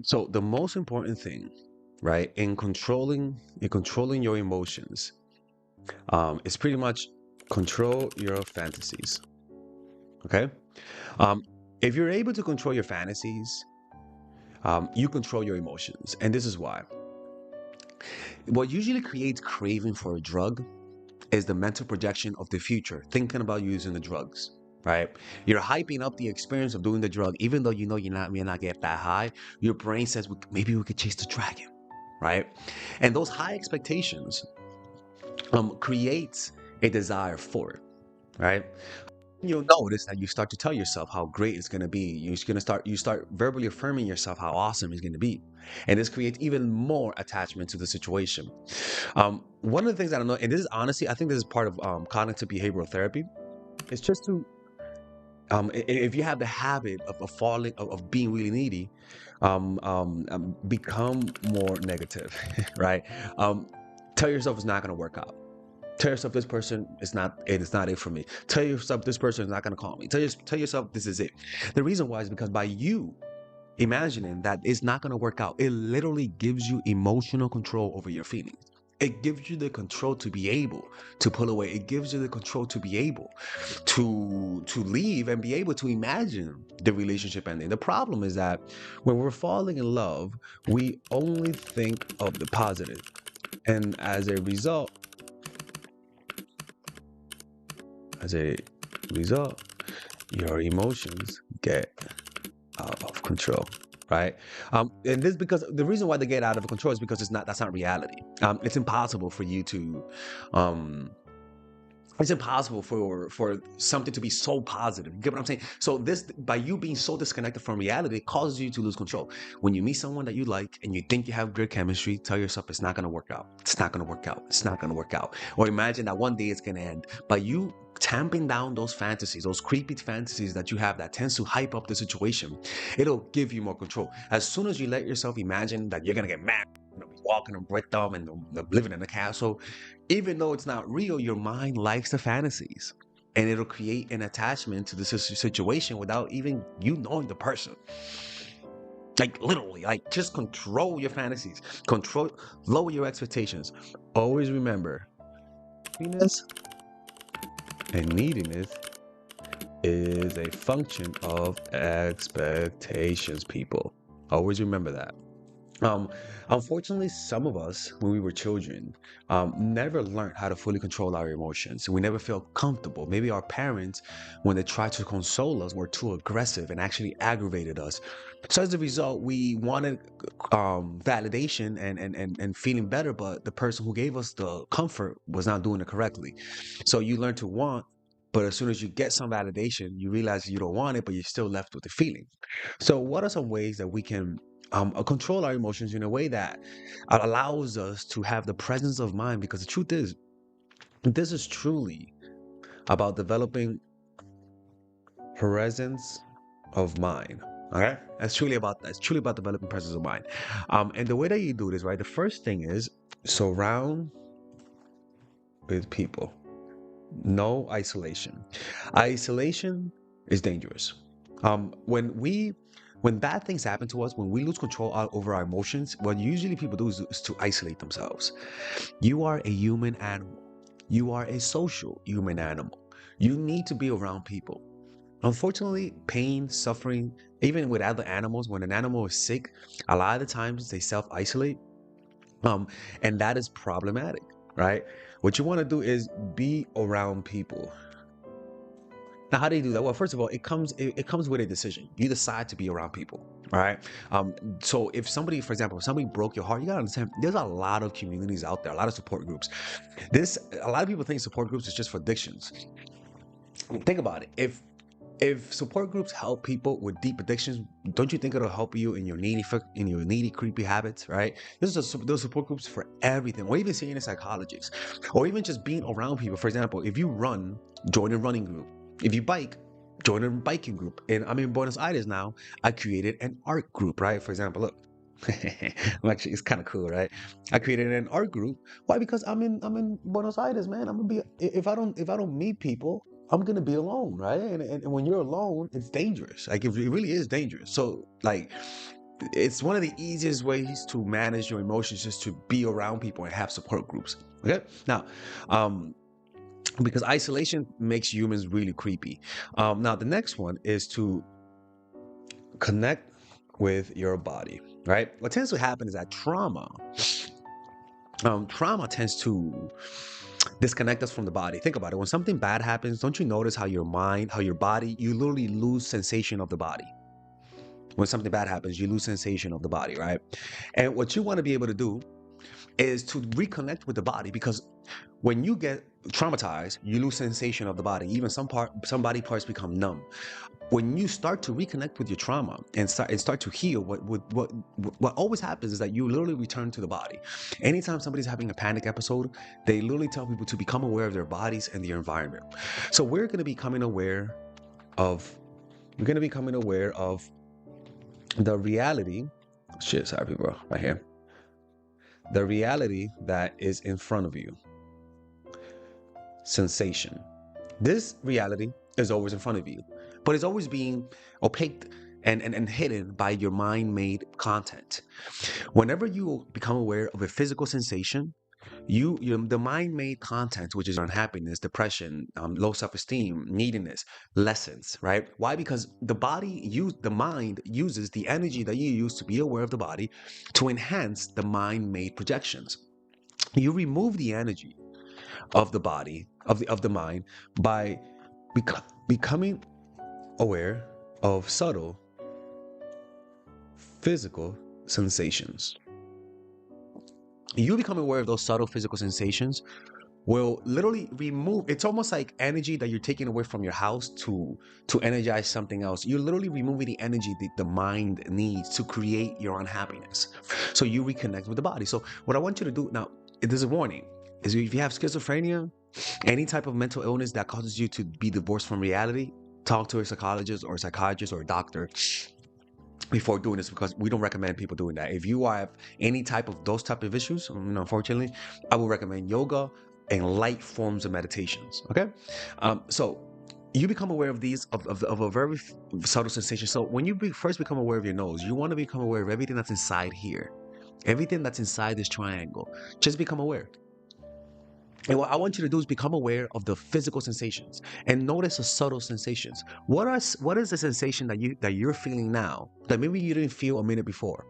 So the most important thing, right, in controlling your emotions, is pretty much control your fantasies. Okay. Um, if you're able to control your fantasies, you control your emotions, and this is why. What usually creates craving for a drug is the mental projection of the future, thinking about using the drugs, right? You're hyping up the experience of doing the drug, even though you know you're not get that high. Your brain says maybe we could chase the dragon, right? And those high expectations creates a desire for it, right? You'll notice that you start to tell yourself how great it's going to be. You start verbally affirming yourself how awesome it's going to be, and this creates even more attachment to the situation. One of the things that I know, and this is honestly, I think this is part of cognitive behavioral therapy. It's just to if you have the habit of falling of being really needy, become more negative, right? Um, tell yourself it's not going to work out. Tell yourself this person is not it is not it for me. Tell yourself this person is not going to call me. Tell yourself this is it. The reason why is because by you imagining that it's not going to work out, it literally gives you emotional control over your feelings. It gives you the control to be able to pull away. It gives you the control to be able to leave and be able to imagine the relationship ending. The problem is that when we're falling in love, we only think of the positive, and as a result, your emotions get out of control, right? And this because the reason why they get out of control is because that's not reality. It's impossible for you to um it's impossible for something to be so positive. You get what I'm saying? So this, by you being so disconnected from reality, it causes you to lose control. When you meet someone that you like and you think you have good chemistry, tell yourself it's not going to work out. It's not going to work out. It's not going to work out. Or imagine that one day it's going to end. By you tamping down those fantasies, those creepy fantasies that you have that tends to hype up the situation, it'll give you more control. As soon as you let yourself imagine that you're going to get mad, walking with them and living in a castle, even though it's not real, your mind likes the fantasies, and it'll create an attachment to the situation without even you knowing the person. Like literally, like just control your fantasies, control, lower your expectations. Always remember, happiness and neediness is a function of expectations, people. Always remember that. Um, Unfortunately, some of us, when we were children, never learned how to fully control our emotions. We never felt comfortable. Maybe our parents, when they tried to console us, were too aggressive and actually aggravated us. So as a result, we wanted validation and feeling better, but the person who gave us the comfort was not doing it correctly. So you learn to want, but as soon as you get some validation, you realize you don't want it, but you're still left with the feeling. So, what are some ways that we can control our emotions in a way that allows us to have the presence of mind? Because the truth is, this is truly about developing presence of mind. Okay, that's truly about that. It's truly about developing presence of mind. And the way that you do this, right? The first thing is surround with people. No isolation. Isolation is dangerous. When bad things happen to us, when we lose control over our emotions, what usually people do is to isolate themselves. You are a human animal. You are a social human animal. You need to be around people. Unfortunately, pain, suffering, even with other animals, when an animal is sick, a lot of the times they self-isolate, um, and that is problematic, right? What you want to do is be around people. Now, how do you do that? Well, first of all, it comes with a decision. You decide to be around people. All right. So if somebody, for example, if somebody broke your heart, you gotta understand there's a lot of communities out there, a lot of support groups. A lot of people think support groups is just for addictions. Think about it. If support groups help people with deep addictions, don't you think it'll help you in your needy, creepy habits, right? Those support groups for everything, or even seeing a psychologist, or even just being around people. For example, if you run, join a running group. If you bike, join a biking group. And I'm in Buenos Aires now. I created an art group, right? For example, look. It's kind of cool, right? I created an art group. Why? Because I'm in Buenos Aires, man. I'm gonna be if I don't meet people, I'm gonna be alone, right? And when you're alone, it's dangerous. Like it really is dangerous. So like it's one of the easiest ways to manage your emotions, just to be around people and have support groups. Okay, now, um, because isolation makes humans really creepy. Now, the next one is to connect with your body. Right? What tends to happen is that trauma tends to disconnect us from the body. Think about it. When something bad happens, don't you notice how your mind, how your body, you literally lose sensation of the body. When something bad happens, you lose sensation of the body, right? And what you want to be able to do is to reconnect with the body, because when you get traumatized, you lose sensation of the body. Even some body parts become numb. When you start to reconnect with your trauma and start to heal, what always happens is that you literally return to the body. Anytime somebody's having a panic episode, they literally tell people to become aware of their bodies and their environment. So we're going to be becoming aware of the reality. Shit, sorry, people, right here. The reality that is in front of you. Sensation. This reality is always in front of you, but it's always being opaque and hidden by your mind-made content. Whenever you become aware of a physical sensation, the mind-made content, which is unhappiness, depression, low self-esteem, neediness, lessens, right? Why? Because the mind uses the energy that you use to be aware of the body to enhance the mind-made projections. You remove the energy of the body, of the mind, by becoming aware of subtle physical sensations. You become aware of those subtle physical sensations will literally remove, it's almost like energy that you're taking away from your house to energize something else. You're literally removing the energy that the mind needs to create your unhappiness. So you reconnect with the body. So what I want you to do now, there's a warning, is if you have schizophrenia, any type of mental illness that causes you to be divorced from reality, talk to a psychologist or a psychiatrist or a doctor before doing this, because we don't recommend people doing that. If you have any type of those type of issues, unfortunately, I will recommend yoga and light forms of meditations. Okay, so you become aware of these of a very subtle sensation. So when you first become aware of your nose, you want to become aware of everything that's inside here, everything that's inside this triangle. Just become aware. And what I want you to do is become aware of the physical sensations and notice the subtle sensations. What is the sensation that you're feeling now that maybe you didn't feel a minute before?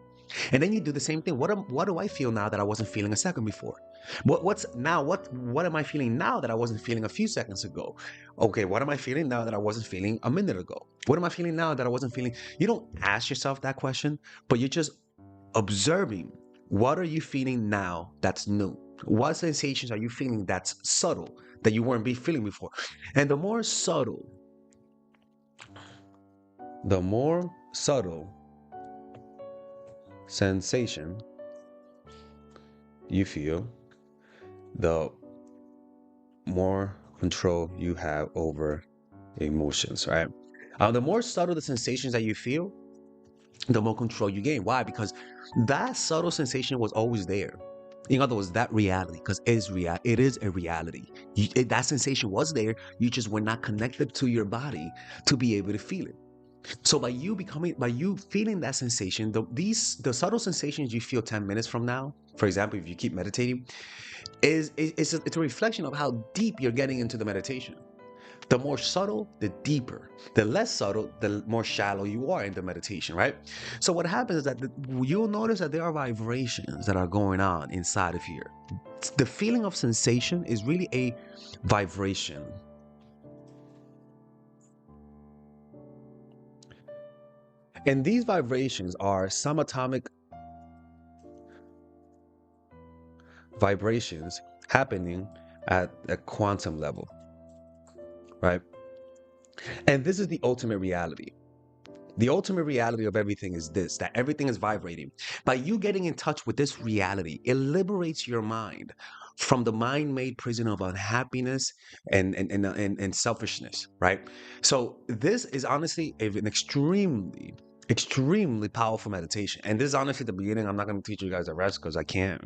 And then you do the same thing. What do I feel now that I wasn't feeling a second before? What am I feeling now that I wasn't feeling a few seconds ago? Okay, what am I feeling now that I wasn't feeling a minute ago? What am I feeling now that I wasn't feeling? You don't ask yourself that question, but you're just observing. What are you feeling now that's new? What sensations are you feeling that's subtle that you weren't feeling before? And the more subtle sensation you feel, the more control you have over emotions, right? The more subtle the sensations that you feel, the more control you gain. Why? Because that subtle sensation was always there. In other words, that reality, because it is a reality. That sensation was there. You just were not connected to your body to be able to feel it. So by you feeling that sensation, the subtle sensations you feel 10 minutes from now, for example, if you keep meditating, it's a reflection of how deep you're getting into the meditation. The more subtle, the deeper. The less subtle, the more shallow you are in the meditation, right? So what happens is that you'll notice that there are vibrations that are going on inside of here. The feeling of sensation is really a vibration. And these vibrations are subatomic vibrations happening at a quantum level, right? And this is the ultimate reality. The ultimate reality of everything is this, that everything is vibrating. By you getting in touch with this reality, it liberates your mind from the mind-made prison of unhappiness and selfishness, right? So this is honestly an extremely extremely powerful meditation. And this is honestly the beginning. I'm not going to teach you guys the rest because I can't,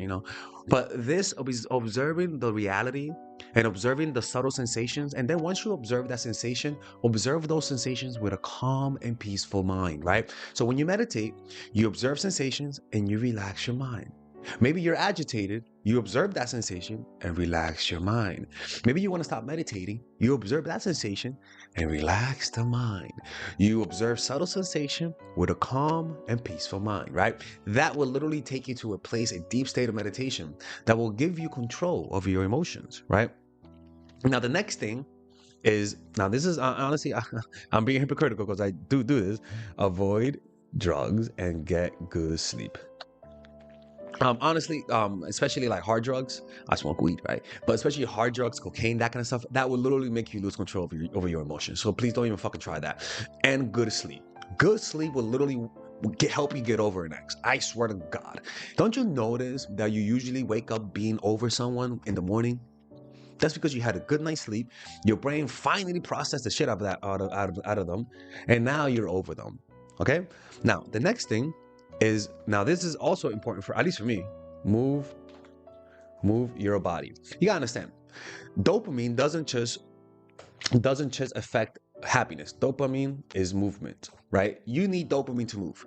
But this is observing the reality and observing the subtle sensations. And then once you observe that sensation, observe those sensations with a calm and peaceful mind, right? So when you meditate, you observe sensations and you relax your mind. Maybe you're agitated, you observe that sensation and relax your mind. Maybe you want to stop meditating, you observe that sensation and relax the mind. You observe subtle sensation with a calm and peaceful mind, right? That will literally take you to a place, a deep state of meditation that will give you control over your emotions, right? Now, the next thing is, now this is honestly, I'm being hypocritical because I do this, avoid drugs and get good sleep. Honestly, especially like hard drugs, I smoke weed, right? But especially hard drugs, cocaine, that kind of stuff, that will literally make you lose control over your emotions. So please don't even fucking try that. And good sleep. Good sleep will literally help you get over an ex. I swear to God. Don't you notice that you usually wake up being over someone in the morning? That's because you had a good night's sleep. Your brain finally processed the shit out of them, and now you're over them. Okay? Now, the next thing is, now this is also important for, at least for me, move your body. You gotta understand, dopamine doesn't just affect happiness. Dopamine is movement, right? You need dopamine to move.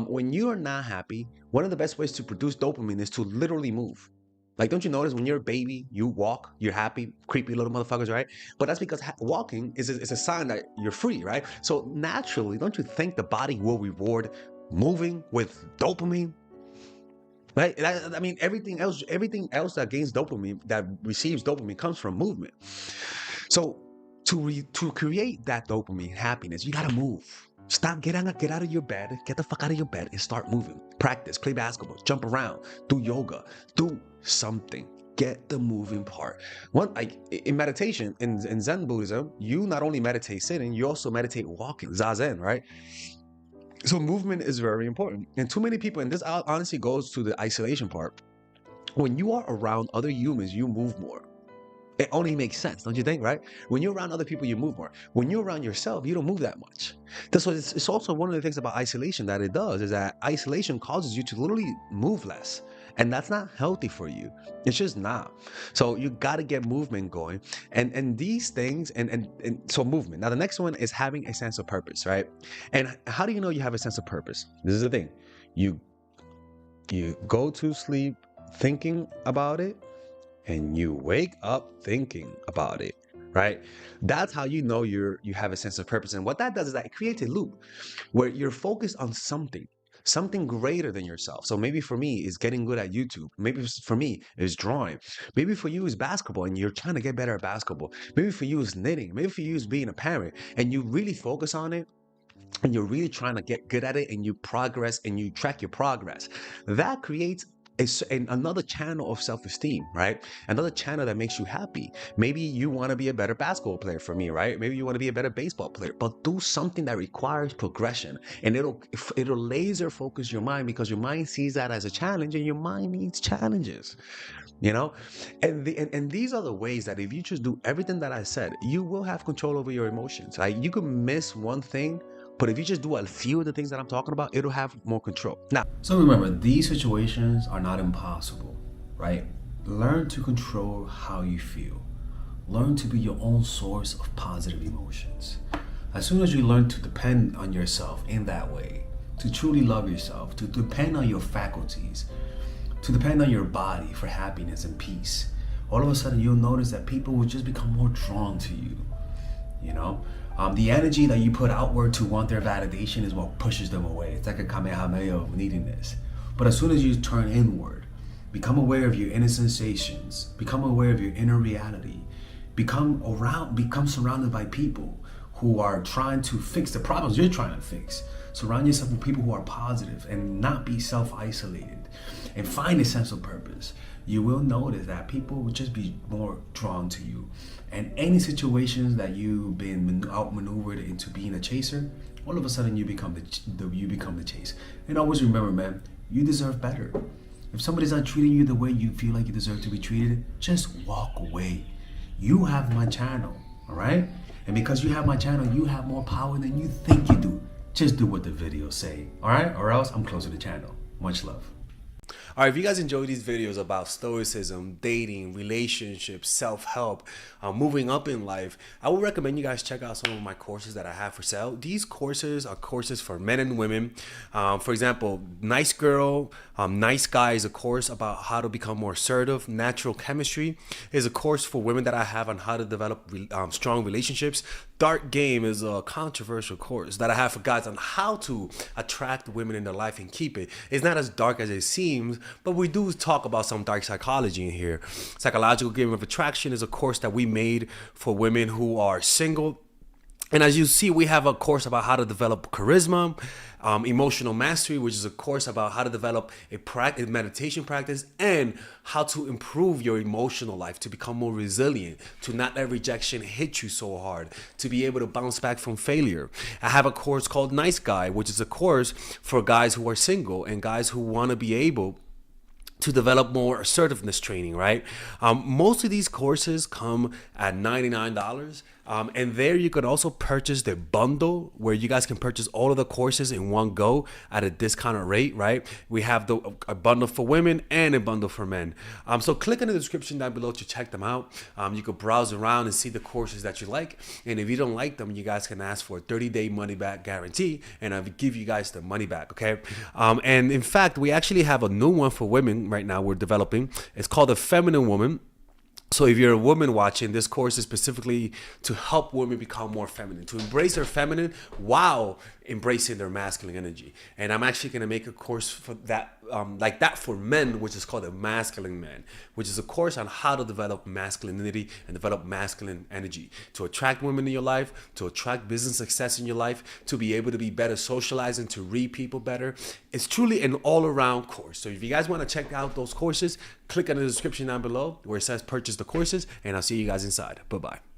When you are not happy, one of the best ways to produce dopamine is to literally move. Like, don't you notice when you're a baby, you walk, you're happy, creepy little motherfuckers, right? But that's because walking is a sign that you're free, right? So naturally, don't you think the body will reward moving with dopamine? Right? I mean, everything else that gains dopamine, that receives dopamine, comes from movement. So to create that dopamine happiness, you gotta move. Stop, get out of your bed, get the fuck out of your bed and start moving. Practice, play basketball, jump around, do yoga, do something. Get the moving part. One, like in meditation, in Zen Buddhism, you not only meditate sitting, you also meditate walking, zazen, right? So movement is very important. And too many people, and this honestly goes to the isolation part. When you are around other humans, you move more. It only makes sense, don't you think, right? When you're around other people, you move more. When you're around yourself, you don't move that much. That's what it's also one of the things about isolation that it does, is that isolation causes you to literally move less. And that's not healthy for you. It's just not. So you got to get movement going. And these things, and so movement. Now, the next one is having a sense of purpose, right? And how do you know you have a sense of purpose? This is the thing. You go to sleep thinking about it, and you wake up thinking about it, right? That's how you know you have a sense of purpose. And what that does is that it creates a loop where you're focused on something greater than yourself. So maybe for me is getting good at YouTube. Maybe for me is drawing. Maybe for you is basketball and you're trying to get better at basketball. Maybe for you is knitting. Maybe for you is being a parent, and you really focus on it. And you're really trying to get good at it, and you progress and you track your progress. That creates another channel of self-esteem, right? Another channel that makes you happy. Maybe you want to be a better basketball player, for me, right? Maybe you want to be a better baseball player, but do something that requires progression, and it'll laser focus your mind, because your mind sees that as a challenge, and your mind needs challenges, and these are the ways that if you just do everything that I said, you will have control over your emotions. Like, you could miss one thing, but if you just do a few of the things that I'm talking about, it'll have more control. Now, so remember, these situations are not impossible, right? Learn to control how you feel. Learn to be your own source of positive emotions. As soon as you learn to depend on yourself in that way, to truly love yourself, to depend on your faculties, to depend on your body for happiness and peace, all of a sudden you'll notice that people will just become more drawn to you, the energy that you put outward to want their validation is what pushes them away. It's like a kamehameha of needing this. But as soon as you turn inward, become aware of your inner sensations, become aware of your inner reality, become surrounded by people who are trying to fix the problems you're trying to fix. Surround yourself with people who are positive and not be self-isolated, and find a sense of purpose. You will notice that people will just be more drawn to you. And any situations that you've been outmaneuvered into being a chaser, all of a sudden you become the chase. And always remember, man, you deserve better. If somebody's not treating you the way you feel like you deserve to be treated, just walk away. You have my channel, all right? And because you have my channel, you have more power than you think you do. just do what the videos say, all right? Or else I'm closing the channel. Much love. All right, if you guys enjoy these videos about stoicism, dating, relationships, self-help, moving up in life, I would recommend you guys check out some of my courses that I have for sale. These courses are courses for men and women. For example, Nice Girl, Nice Guy is a course about how to become more assertive. Natural Chemistry is a course for women that I have on how to develop strong relationships. Dark Game is a controversial course that I have for guys on how to attract women in their life and keep it. It's not as dark as it seems, but we do talk about some dark psychology in here. Psychological Game of Attraction is a course that we made for women who are single. And as you see, we have a course about how to develop charisma, emotional mastery, which is a course about how to develop a meditation practice and how to improve your emotional life, to become more resilient, to not let rejection hit you so hard, to be able to bounce back from failure. I have a course called Nice Guy, which is a course for guys who are single and guys who want to be able to develop more assertiveness training, right? Most of these courses come at $99. And there you could also purchase the bundle where you guys can purchase all of the courses in one go at a discounted rate, right? We have a bundle for women and a bundle for men. So click in the description down below to check them out. You could browse around and see the courses that you like. And if you don't like them, you guys can ask for a 30-day money-back guarantee, and I'll give you guys the money back, okay? And in fact, we actually have a new one for women right now we're developing. It's called The Feminine Woman. So if you're a woman watching, this course is specifically to help women become more feminine, to embrace their feminine while embracing their masculine energy. And I'm actually going to make a course for that, like that for men, which is called the Masculine Man, which is a course on how to develop masculinity and develop masculine energy, to attract women in your life, to attract business success in your life, to be able to be better socializing, to read people better. It's truly an all-around course. So if you guys want to check out those courses, click on the description down below where it says purchase the courses, and I'll see you guys inside. Bye-bye.